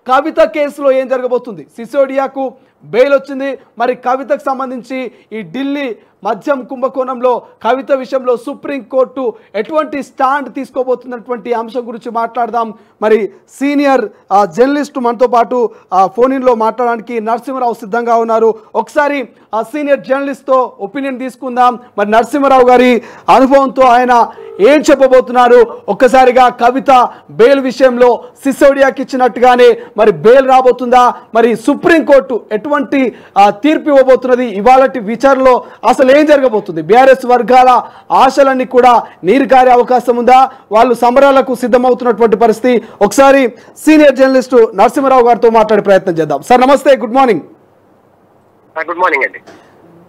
కవిత కేసులో ఏం జరగబోతుంది? సిసోడియాకు బెయిల్ వచ్చింది, మరి కవితకు సంబంధించి ఈ ఢిల్లీ మద్యం కుంభకోణంలో కవిత విషయంలో సుప్రీంకోర్టు ఎటువంటి స్టాండ్ తీసుకోబోతున్నటువంటి అంశం గురించి మాట్లాడదాం. మరి సీనియర్ జర్నలిస్ట్ మనతో పాటు ఫోన్ ఇన్లో మాట్లాడడానికి నరసింహారావు సిద్ధంగా ఉన్నారు. ఒకసారి ఆ సీనియర్ జర్నలిస్ట్తో ఒపీనియన్ తీసుకుందాం. మరి నరసింహారావు గారి అనుభవంతో ఆయన ఏం చెప్పబోతున్నారు? ఒక్కసారిగా కవిత బెయిల్ విషయంలో సిసోడియాకి ఇచ్చినట్టుగానే మరి బెయిల్ రాబోతుందా? మరి సుప్రీంకోర్టు ఎటువంటి తీర్పు ఇవ్వబోతున్నది? ఇవాళటి విచారణలో అసలు ఏం జరగబోతుంది? బీఆర్ఎస్ వర్గాల ఆశలన్నీ కూడా నీరు కారే అవకాశం ఉందా? వాళ్ళు సమరాలకు సిద్ధమవుతున్నటువంటి పరిస్థితి. ఒకసారి సీనియర్ జర్నలిస్టు నరసింహారావు గారితో మాట్లాడే ప్రయత్నం చేద్దాం. సార్ నమస్తే, గుడ్ మార్నింగ్. గుడ్ మార్నింగ్ అండి.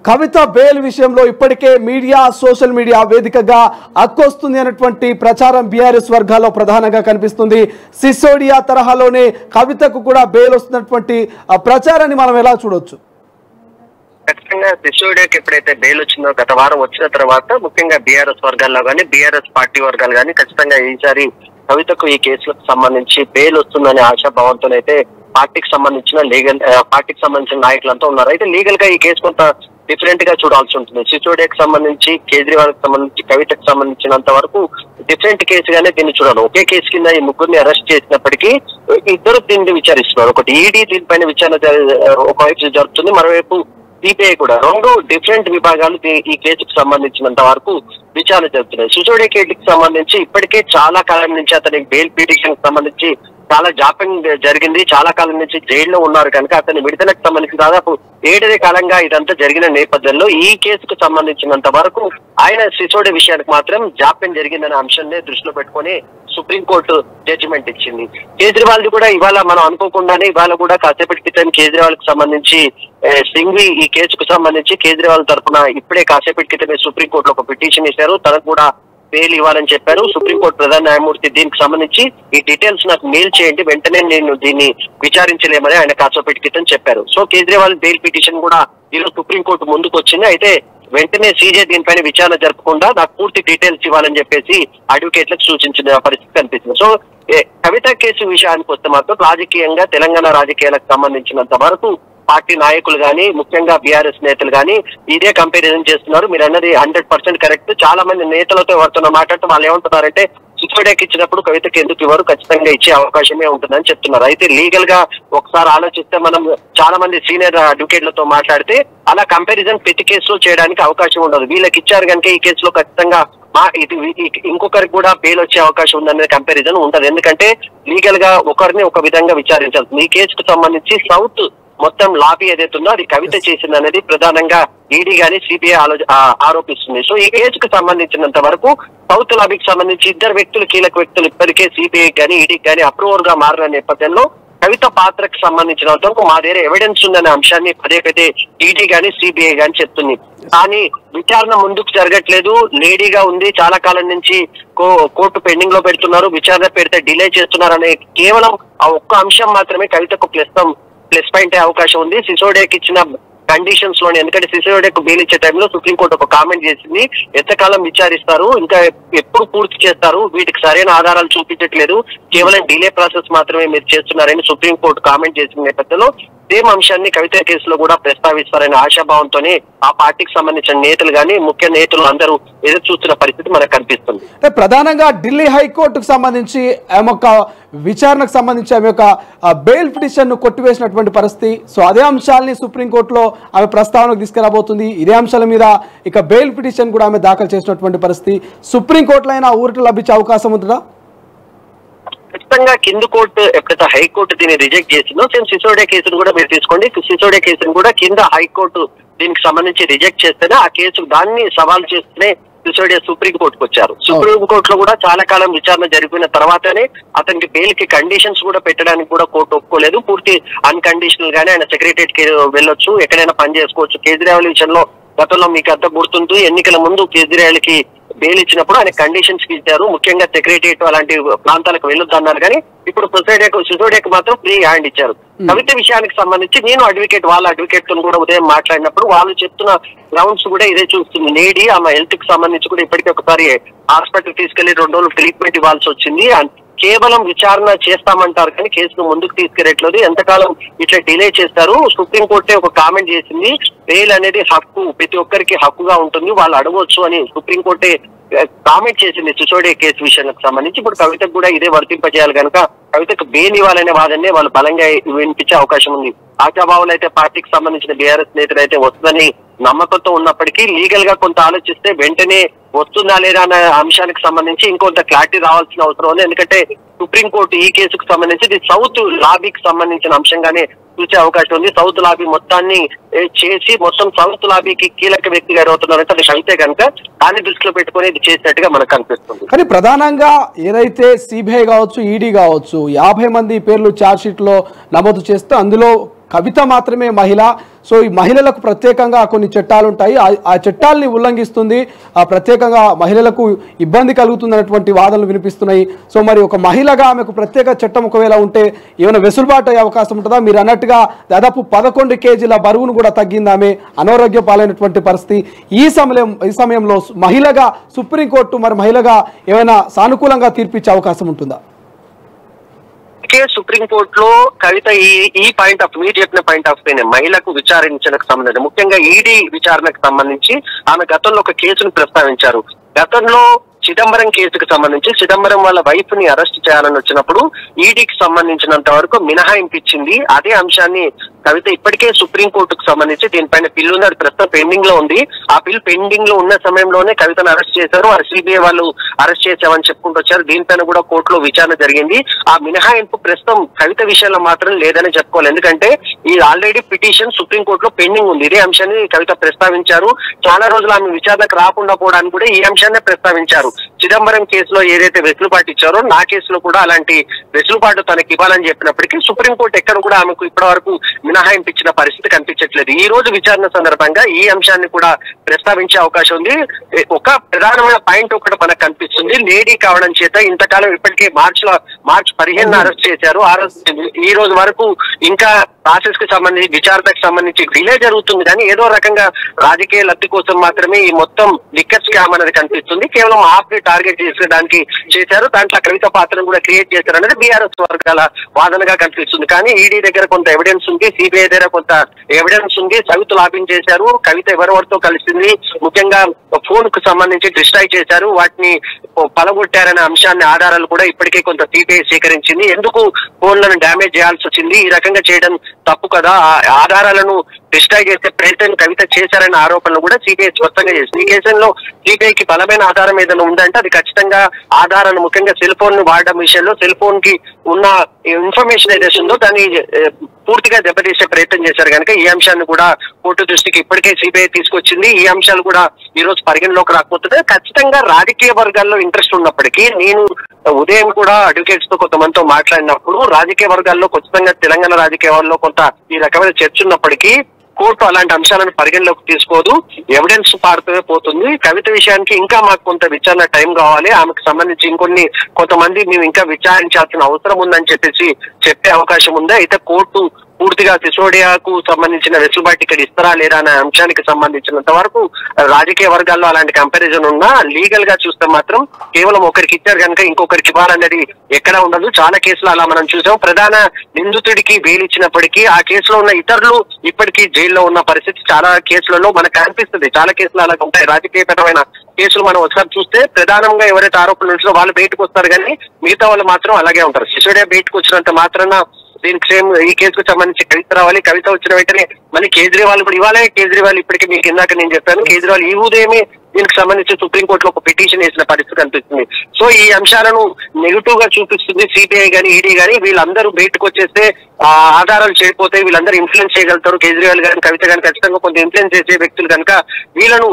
కవిత బెయిల్ విషయంలో ఇప్పటికే మీడియా, సోషల్ మీడియా వేదికగా అక్కొస్తుంది అనేటువంటి ప్రచారం బీఆర్ఎస్ వర్గాల్లో ప్రధానంగా కనిపిస్తుంది. సిసోడియా తరహాలోనే కవితకు కూడా బెయిల్ వస్తున్నటువంటి ప్రచారాన్ని మనం ఎలా చూడొచ్చు? ఖచ్చితంగా సిసోడియాకి ఎప్పుడైతే బెయిల్ వచ్చిందో గత వారం వచ్చిన తర్వాత ముఖ్యంగా బీఆర్ఎస్ వర్గాల్లో కానీ బీఆర్ఎస్ పార్టీ వర్గాలు కానీ ఖచ్చితంగా ఈసారి కవితకు ఈ కేసులకు సంబంధించి బెయిల్ వస్తుందనే ఆశాభావంతోనైతే పార్టీకి సంబంధించిన నాయకులంతా ఉన్నారు. అయితే లీగల్ గా ఈ కేసు కొంత డిఫరెంట్ గా చూడాల్సి ఉంటుంది. సిసోడియాకి సంబంధించి, కేజ్రీవాల్ కి సంబంధించి, కవితకు సంబంధించినంత వరకు డిఫరెంట్ కేసుగానే దీన్ని చూడాలి. ఒకే కేసు కింద ఈ ముగ్గురిని అరెస్ట్ చేసినప్పటికీ ఇద్దరు దీన్ని విచారిస్తున్నారు. ఒకటి ఈడీ దీనిపైన విచారణ ఒకవైపు జరుగుతుంది, మరోవైపు సిబిఐ కూడా. రెండు డిఫరెంట్ విభాగాలు ఈ కేసుకు సంబంధించినంత వరకు విచారణ జరుగుతున్నాయి. సిసోడియా కేసుకి సంబంధించి ఇప్పటికే చాలా కాలం నుంచి అతనికి బెయిల్ పిటిషన్ కి సంబంధించి చాలా జాప్యం జరిగింది. చాలా కాలం నుంచి జైల్లో ఉన్నారు కనుక అతని విడుదలకు సంబంధించి దాదాపు 7 కాలంగా ఇదంతా జరిగిన నేపథ్యంలో ఈ కేసుకు సంబంధించినంత వరకు ఆయన సిసోడియా విషయానికి మాత్రం జాప్యం జరిగిందనే అంశాన్ని దృష్టిలో పెట్టుకుని సుప్రీంకోర్టు జడ్జిమెంట్ ఇచ్చింది. కేజ్రీవాల్ కూడా ఇవాళ మనం అనుకోకుండానే ఇవాళ కూడా కాసేపటి క్రితం కేజ్రీవాల్ కి సంబంధించి సింఘ్వి ఈ కేసుకు సంబంధించి కేజ్రీవాల్ తరఫున ఇప్పుడే కాసేపటి క్రితమే సుప్రీంకోర్టులో ఒక పిటిషన్ ఇచ్చారు. తనకు కూడా బెయిల్ ఇవ్వాలని చెప్పారు. సుప్రీంకోర్టు ప్రధాన న్యాయమూర్తి దీనికి సంబంధించి ఈ డీటెయిల్స్ నాకు మెయిల్ చేయండి, వెంటనే నేను దీన్ని విచారించలేమని ఆయన కాసేపటి క్రితం చెప్పారు. సో కేజ్రీవాల్ బెయిల్ పిటిషన్ కూడా ఈరోజు సుప్రీంకోర్టు ముందుకు వచ్చింది. అయితే వెంటనే సీజే దీనిపైన విచారణ జరపకుండా నాకు పూర్తి డీటెయిల్స్ ఇవ్వాలని చెప్పేసి అడ్వకేట్లకు సూచించిన పరిస్థితి కనిపిస్తుంది. సో కవిత కేసు విషయానికి వస్తే మాత్రం రాజకీయంగా తెలంగాణ రాజకీయాలకు సంబంధించినంత వరకు పార్టీ నాయకులు గానీ, ముఖ్యంగా బీఆర్ఎస్ నేతలు గానీ ఇదే కంపారిజన్ చేస్తున్నారు. మీరు అన్నది 100% కరెక్ట్. చాలా మంది నేతలతో ఎవరితో మాట్లాడుతూ వాళ్ళు ఏమంటున్నారంటే సిసోడియాకి ఇచ్చినప్పుడు కవితకి ఎందుకు ఇవ్వరు, ఖచ్చితంగా ఇచ్చే అవకాశమే ఉంటుందని చెప్తున్నారు. అయితే లీగల్ గా ఒకసారి ఆలోచిస్తే మనం చాలా మంది సీనియర్ అడ్వకేట్లతో మాట్లాడితే అలా కంపారిజన్ ప్రతి కేసులో చేయడానికి అవకాశం ఉండదు. వీళ్ళకి ఇచ్చారు కనుక ఈ కేసులో ఖచ్చితంగా ఇంకొకరికి కూడా బెయిల్ వచ్చే అవకాశం ఉందనే కంపారిజన్ ఉండదు. ఎందుకంటే లీగల్ గా ఒకరిని ఒక విధంగా విచారించాల్సింది. ఈ కేసుకు సంబంధించి సౌత్ మొత్తం లాబీ ఏదైతుందో అది కవిత చేసింది అనేది ప్రధానంగా ఈడీ గానీ సిబిఐ ఆరోపిస్తుంది. సో ఈ కేసుకు సంబంధించినంత వరకు సౌత్ లాబీకి సంబంధించి ఇద్దరు వ్యక్తులు, కీలక వ్యక్తులు ఇప్పటికే సిబిఐ గానీ ఈడీకి గానీ అప్రూవర్ గా మారిన నేపథ్యంలో కవిత పాత్రకు సంబంధించినంత వరకు మా దగ్గర ఎవిడెన్స్ ఉందనే అంశాన్ని పదే ఈడీ గానీ సిబిఐ గానీ చెప్తుంది. కానీ విచారణ ముందుకు జరగట్లేదు, లేడీగా ఉంది. చాలా కాలం నుంచి కోర్టు పెండింగ్ లో పెడుతున్నారు, విచారణ పెడితే డిలే చేస్తున్నారు అనే కేవలం ఆ ఒక్క అంశం మాత్రమే కవితకు ప్లస్ పాయింట్ అయ్యే అవకాశం ఉంది. సిసోడియాకి ఇచ్చిన కండిషన్స్ లోనే, ఎందుకంటే సిసోడియాకు బెయిల్ ఇచ్చే టైంలో సుప్రీంకోర్టు ఒక కామెంట్ చేసింది, ఎంతకాలం విచారిస్తారు, ఇంకా ఎప్పుడు పూర్తి చేస్తారు, వీటికి సరైన ఆధారాలు చూపించట్లేదు, కేవలం డిలే ప్రాసెస్ మాత్రమే మీరు చేస్తున్నారని సుప్రీంకోర్టు కామెంట్ చేసిన నేపథ్యంలో సేమ్ అంశాన్ని కవిత కేసులో కూడా ప్రస్తావిస్తారనే ఆశాభావంతోనే ఆ పార్టీకి సంబంధించిన నేతలు గానీ, ముఖ్య నేతలు అందరూ ఎదురు చూస్తున్న పరిస్థితి మనకు కనిపిస్తుంది. ప్రధానంగా ఢిల్లీ హైకోర్టుకు సంబంధించి ఆమె యొక్క విచారణకు సంబంధించి ఆమె యొక్క బెయిల్ పిటిషన్ ను కొట్టివేసినటువంటి పరిస్థితి. సో అదే అంశాలని సుప్రీంకోర్టులో ఆమె ప్రస్తావనకు తీసుకురాబోతుంది. ఇదే అంశాల మీద ఇక బెయిల్ పిటిషన్ కూడా ఆమె దాఖలు చేసినటువంటి పరిస్థితి. సుప్రీంకోర్టులో అయినా ఊరట లభించే అవకాశం ఉంటుందా? ఖచ్చితంగా కింద కోర్టు ఎప్పుడైతే హైకోర్టు దీన్ని రిజెక్ట్ చేసిందో సేమ్ సిసోడియా కేసును కూడా మీరు తీసుకోండి. సిసోడియా కేసును కూడా కింద హైకోర్టు దీనికి సంబంధించి రిజెక్ట్ చేస్తేనే ఆ కేసు దాన్ని సవాల్ చేస్తేనే సిసోడియా సుప్రీంకోర్టుకు వచ్చారు. సుప్రీంకోర్టులో కూడా చాలా కాలం విచారణ జరిపిన తర్వాతనే అతనికి బెయిల్ కి కండిషన్స్ కూడా పెట్టడానికి కూడా కోర్టు ఒప్పుకోలేదు. పూర్తి అన్కండిషనల్ గానే ఆయన సెక్రటరియట్ కి వెళ్ళొచ్చు, ఎక్కడైనా పని చేసుకోవచ్చు. కేజ్రీవాల్ విషయంలో గతంలో మీకు అంతా గుర్తుంటూ ఎన్నికల ముందు కేజ్రీవాల్ కి బెయిల్ ఇచ్చినప్పుడు ఆయన కండిషన్స్ కి ఇచ్చారు, ముఖ్యంగా సెక్రటరియట్ అలాంటి ప్రాంతాలకు వెళ్ళొద్దు అన్నారు. కానీ ఇప్పుడు సిసోడియాకు మాత్రం ఫ్రీ హ్యాండ్ ఇచ్చారు. కవిత విషయానికి సంబంధించి నేను వాళ్ళ అడ్వకేట్ తో కూడా ఉదయం మాట్లాడినప్పుడు వాళ్ళు చెప్తున్న గ్రౌండ్స్ కూడా ఇదే చూస్తుంది. లేడీ ఆమె హెల్త్ కి సంబంధించి కూడా ఇప్పటికే ఒకసారి హాస్పిటల్ తీసుకెళ్లి 2 రోజులు ట్రీట్మెంట్ ఇవ్వాల్సి వచ్చింది. కేవలం విచారణ చేస్తామంటారు కానీ కేసును ముందుకు తీసుకెళ్ళట్లేదు. ఎంతకాలం ఇట్లా డిలే చేస్తారు? సుప్రీంకోర్టే ఒక కామెంట్ చేసింది, బెయిల్ అనేది హక్కు, ప్రతి ఒక్కరికి హక్కుగా ఉంటుంది, వాళ్ళు అడగవచ్చు అని సుప్రీంకోర్టే కామెంట్ చేసింది సిసోడియా కేసు విషయానికి సంబంధించి. ఇప్పుడు కవితకు కూడా ఇదే వర్తింపజేయాలి కనుక కవితకు బెయిల్ ఇవ్వాలనే వాదనే వాళ్ళు బలంగా వినిపించే అవకాశం ఉంది. ఆశాభావులు అయితే పార్టీకి సంబంధించిన బీఆర్ఎస్ నేతలు అయితే వస్తుందని నమ్మకంతో ఉన్నప్పటికీ లీగల్ గా కొంత ఆలోచిస్తే వెంటనే వస్తుందా లేదా అనే అంశానికి సంబంధించి ఇంకొంత క్లారిటీ రావాల్సిన అవసరం ఉంది. ఎందుకంటే సుప్రీంకోర్టు ఈ కేసుకు సంబంధించి ఇది సౌత్ లాబీకి సంబంధించిన అంశంగానే చూసే అవకాశం ఉంది. సౌత్ లాబీ మొత్తాన్ని చేసి మొత్తం సౌత్ లాబీకి కీలక వ్యక్తిగా అవుతున్నారంటే అది అయితే కనుక దాన్ని దృష్టిలో పెట్టుకుని ఇది చేసినట్టుగా మనకు కనిపిస్తుంది. కానీ ప్రధానంగా ఏదైతే సిబిఐ కావచ్చు, ఈడీ కావచ్చు, 50 మంది పేర్లు ఛార్జ్ షీట్ లో నమోదు చేస్తే అందులో కవిత మాత్రమే మహిళ. సో ఈ మహిళలకు ప్రత్యేకంగా కొన్ని చట్టాలు ఉంటాయి, ఆ చట్టాలని ఉల్లంఘిస్తుంది, ప్రత్యేకంగా మహిళలకు ఇబ్బంది కలుగుతుందన్నటువంటి వాదనలు వినిపిస్తున్నాయి. సో మరి ఒక మహిళగా ఆమెకు ప్రత్యేక చట్టం ఒకవేళ ఉంటే ఏమైనా వెసులుబాటు అయ్యే అవకాశం ఉంటుందా? మీరు అన్నట్టుగా దాదాపు 11 కేజీల బరువును కూడా తగ్గింది ఆమె, అనారోగ్య పాలైనటువంటి పరిస్థితి. ఈ సమయంలో మహిళగా సుప్రీంకోర్టు మరి మహిళగా ఏమైనా సానుకూలంగా తీర్పిచ్చే అవకాశం ఉంటుందా? సుప్రీంకోర్టులో కవిత ఈ పాయింట్ ఆఫ్ మీరు చెప్పిన పాయింట్ ఆఫ్ వ్యూ మహిళకు విచారించడానికి సంబంధించి ముఖ్యంగా ఈడీ విచారణకు సంబంధించి ఆమె గతంలో ఒక కేసును ప్రస్తావించారు. గతంలో చిదంబరం కేసుకు సంబంధించి చిదంబరం వాళ్ళ వైఫ్ ని అరెస్ట్ చేయాలని వచ్చినప్పుడు ఈడీకి సంబంధించినంత వరకు మినహాయింపు ఇచ్చింది. అదే అంశాన్ని కవిత ఇప్పటికే సుప్రీంకోర్టుకు సంబంధించి దీనిపైన బిల్ ఉంది, అది ప్రస్తుతం పెండింగ్ లో ఉంది. ఆ బిల్ పెండింగ్ లో ఉన్న సమయంలోనే కవితను అరెస్ట్ చేశారు. సిబిఐ వాళ్ళు అరెస్ట్ చేశామని చెప్పుకుంటూ వచ్చారు. దీనిపైన కూడా కోర్టులో విచారణ జరిగింది. ఆ మినహాయింపు ప్రస్తుతం కవిత విషయంలో మాత్రం లేదని చెప్పుకోవాలి. ఎందుకంటే ఈ ఆల్రెడీ పిటిషన్ సుప్రీంకోర్టులో పెండింగ్ ఉంది. ఇదే అంశాన్ని కవిత ప్రస్తావించారు. చాలా రోజులు ఆమె విచారణకు రాకుండా పోవడానికి కూడా ఈ అంశాన్ని ప్రస్తావించారు. చిదంబరం కేసులో ఏదైతే వెసులుబాటు ఇచ్చారో నా కేసులో కూడా అలాంటి వెసులుబాటు తనకి ఇవ్వాలని చెప్పినప్పటికీ సుప్రీంకోర్టు ఎక్కడ కూడా ఆమెకు ఇప్పటి వరకు మినహాయింపు ఇచ్చిన పరిస్థితి కనిపించట్లేదు. ఈ రోజు విచారణ సందర్భంగా ఈ అంశాన్ని కూడా ప్రస్తావించే అవకాశం ఉంది. ఒక ప్రధానమైన పాయింట్ ఒకటి మనకు కనిపిస్తుంది, లేడీ కావడం చేత ఇంతకాలం ఇప్పటికే మార్చి 15 అరెస్ట్ చేశారు. ఈ రోజు వరకు ఇంకా ప్రాసెస్ కి సంబంధించి విచారణకు సంబంధించి డిలే జరుగుతుంది. కానీ ఏదో రకంగా రాజకీయ లబ్ధి కోసం మాత్రమే ఈ మొత్తం లిక్కర్ స్కామ్ అనేది కనిపిస్తుంది. కేవలం ఆప్ ని టార్గెట్ చేసేదానికి చేశారు. దాంట్లో కవిత పాత్రను కూడా క్రియేట్ చేశారు అనేది బీఆర్ఎస్ వర్గాల వాదనగా కనిపిస్తుంది. కానీ ఈడీ దగ్గర కొంత ఎవిడెన్స్ ఉంది, సిబిఐ దగ్గర కొంత ఎవిడెన్స్ ఉంది. కవిత లాబింగ్ చేశారు, కవిత ఎవరెవరితో కలిసింది, ముఖ్యంగా ఫోన్ కు సంబంధించి డిస్ట్రాయ్ చేశారు, వాటిని పలగొట్టారనే అంశాన్ని ఆధారాలు కూడా ఇప్పటికే కొంత సిబిఐ సేకరించింది. ఎందుకు ఫోన్లను డ్యామేజ్ చేయాల్సి వచ్చింది, ఈ రకంగా చేయడం తప్పు కదా, ఆధారాలను డిస్ట్రాయ్ చేసే ప్రయత్నం కవిత చేశారనే ఆరోపణలు కూడా సిబిఐ స్పష్టంగా చేసింది. ఈ కేసులో సిబిఐకి బలమైన ఆధారం ఏదైనా ఉందంటే అది ఖచ్చితంగా ఆధారాలు ముఖ్యంగా సెల్ ఫోన్ ను వాడడం విషయంలో సెల్ ఫోన్ కి ఉన్న ఇన్ఫర్మేషన్ ఏదైతే ఉందో దాన్ని పూర్తిగా దెబ్బతీసే ప్రయత్నం చేశారు కనుక ఈ అంశాన్ని కూడా కోర్టు దృష్టికి ఇప్పటికే సిబిఐ తీసుకొచ్చింది. ఈ అంశాలు కూడా ఈ రోజు పరిగణలోకి రాకపోతుంది. ఖచ్చితంగా రాజకీయ వర్గాల్లో ఇంట్రెస్ట్ ఉన్నప్పటికీ నేను ఉదయం కూడా అడ్వకేట్స్ తో కొంతమందితో మాట్లాడినప్పుడు రాజకీయ వర్గాల్లో ఖచ్చితంగా తెలంగాణ రాజకీయాల్లో కొంత ఈ రకమైన చర్చ ఉన్నప్పటికీ కోర్టు అలాంటి అంశాలను పరిగణలోకి తీసుకోదు, ఎవిడెన్స్ పారుతూనే పోతుంది. కవిత విషయానికి ఇంకా మాకు కొంత విచారణ టైం కావాలి, ఆమెకు సంబంధించి కొంతమంది మేము ఇంకా విచారించాల్సిన అవసరం ఉందని చెప్పే అవకాశం ఉంది. అయితే కోర్టు పూర్తిగా సిసోడియాకు సంబంధించిన వెసులుబాటు ఇక్కడ ఇస్తారా లేదా అనే అంశానికి సంబంధించినంత వరకు రాజకీయ వర్గాల్లో అలాంటి కంపారిజన్ ఉన్నా లీగల్ గా చూస్తే మాత్రం కేవలం ఒకరికి ఇచ్చారు కనుక ఇంకొకరికి ఇవ్వాలన్నది ఎక్కడా ఉండదు. చాలా కేసులు అలా మనం చూసాం. ప్రధాన నిందితుడికి బెయిల్ ఇచ్చినప్పటికీ ఆ కేసులో ఉన్న ఇతరులు ఇప్పటికీ జైల్లో ఉన్న పరిస్థితి చాలా కేసులలో మనకు కనిపిస్తుంది. చాలా కేసులు అలా ఉంటాయి. రాజకీయపరమైన కేసులు మనం ఒకసారి చూస్తే ప్రధానంగా ఎవరైతే ఆరోపణలు ఉంటుందో వాళ్ళు బయటకు వస్తారు, కానీ మిగతా వాళ్ళు మాత్రం అలాగే ఉంటారు. సిసోడియా బయటకు వచ్చినంత మాత్రాన దీనికి సేమ్ ఈ కేసుకు సంబంధించి కవిత రావాలి. కవిత వచ్చిన వెంటనే మళ్ళీ కేజ్రీవాల్ ఇప్పుడు ఇవ్వాలి. కేజ్రీవాల్ ఇప్పటికీ మీకు ఇందాక నేను చెప్పాను, కేజ్రీవాల్ ఈ ఉదయమే దీనికి సంబంధించి సుప్రీంకోర్టులో ఒక పిటిషన్ వేసిన పరిస్థితి కనిపిస్తుంది. సో ఈ అంశాలను నెగిటివ్ గా చూపిస్తుంది సిబిఐ గానీ ఈడీ గానీ. వీళ్ళందరూ బయటకు వచ్చేస్తే ఆధారాలు చేయకపోతే వీళ్ళందరూ ఇన్ఫ్లుయెన్స్ చేయగలుగుతారు. కేజ్రీవాల్ గాని కవిత గాని ఖచ్చితంగా కొంత ఇన్ఫ్లుయెన్స్ చేసే వ్యక్తులు కనుక వీళ్ళను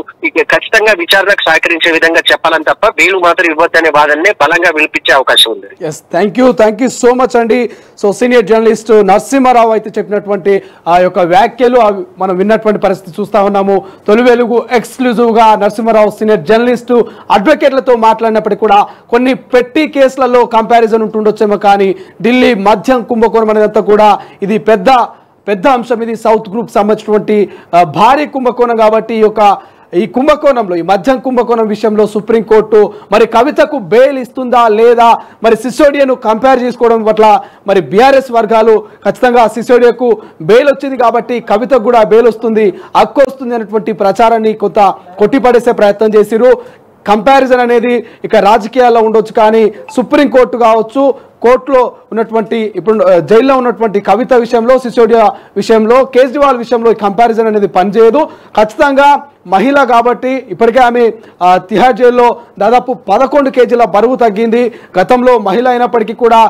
ఖచ్చితంగా విచారణకు సహకరించే విధంగా చెప్పాలని తప్ప బెయిల్ మాత్రం ఇవ్వద్దనే వాదననే బలంగా వినిపించే అవకాశం ఉంది. థ్యాంక్ యూ సో మచ్ అండి. సో సీనియర్ జర్నలిస్ట్ నరసింహారావు అయితే చెప్పినటువంటి ఆ యొక్క వ్యాఖ్యలు మనం విన్నటువంటి పరిస్థితి చూస్తా ఉన్నాము. తొలి వెలుగు ఎక్స్క్లూజివ్ గా నరసింహారావు సీనియర్ జర్నలిస్టు అడ్వకేట్లతో మాట్లాడినప్పటికీ కూడా కొన్ని పెట్టి కేసులలో కంపారిజన్ ఉంటుండొచ్చేమో, కానీ ఢిల్లీ మద్యం కుంభకోణం అనేదంతా కూడా ఇది పెద్ద అంశం. ఇది సౌత్ గ్రూప్ సంబంధించినటువంటి భారీ కుంభకోణం కాబట్టి ఈ యొక్క ఈ కుంభకోణంలో, ఈ మద్యం కుంభకోణం విషయంలో సుప్రీంకోర్టు మరి కవితకు బెయిల్ ఇస్తుందా లేదా, మరి సిసోడియాను కంపేర్ చేసుకోవడం పట్ల మరి బీఆర్ఎస్ వర్గాలు ఖచ్చితంగా సిసోడియాకు బెయిల్ వచ్చింది కాబట్టి కవితకు కూడా బెయిల్ వస్తుంది, హక్కు వస్తుంది అనేటువంటి ప్రచారాన్ని కొంత కొట్టిపడేసే ప్రయత్నం చేసిరు. కంపారిజన్ అనేది ఇక రాజకీయాల్లో ఉండొచ్చు, కానీ సుప్రీంకోర్టు కావచ్చు, కోర్టులో ఉన్నటువంటి ఇప్పుడు జైల్లో ఉన్నటువంటి కవిత విషయంలో, సిసోడియా విషయంలో, కేజ్రీవాల్ విషయంలో కంపారిజన్ అనేది పనిచేయదు. ఖచ్చితంగా మహిళ కాబట్టి ఇప్పటికే ఆమె తిహార్ జైల్లో దాదాపు 11 కేజీల బరువు తగ్గింది. గతంలో మహిళ అయినప్పటికీ కూడా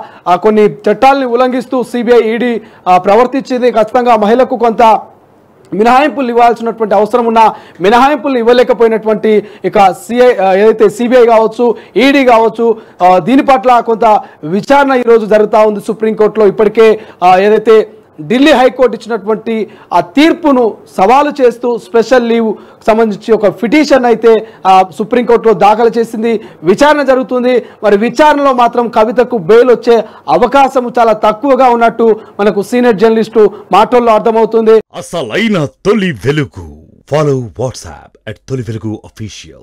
కొన్ని చట్టాలని ఉల్లంఘిస్తూ సిబిఐ ఈడీ ప్రవర్తించింది. ఖచ్చితంగా మహిళకు కొంత మినహాయింపులు ఇవ్వాల్సినటువంటి అవసరం ఉన్న మినహాయింపులు ఇవ్వలేకపోయినటువంటి ఇక ఏదైతే సిబిఐ కావచ్చు, ఈడీ కావచ్చు, దీని పట్ల కొంత విచారణ ఈరోజు జరుగుతూ ఉంది సుప్రీంకోర్టులో. ఇప్పటికే ఏదైతే ఢిల్లీ హైకోర్టు ఇచ్చినటువంటి ఆ తీర్పును సవాలు చేస్తూ స్పెషల్ లీవ్ సంబంధించి ఒక పిటిషన్ అయితే సుప్రీంకోర్టులో దాఖలు చేసింది. విచారణ జరుగుతుంది. మరి విచారణలో మాత్రం కవితకు బెయిల్ వచ్చే అవకాశం చాలా తక్కువగా ఉన్నట్టు మనకు సీనియర్ జర్నలిస్టు మాటల్లో అర్థమవుతుంది. అసలైన తొలి వెలుగు. ఫాలో వాట్సాప్ @తొలి వెలుగు official.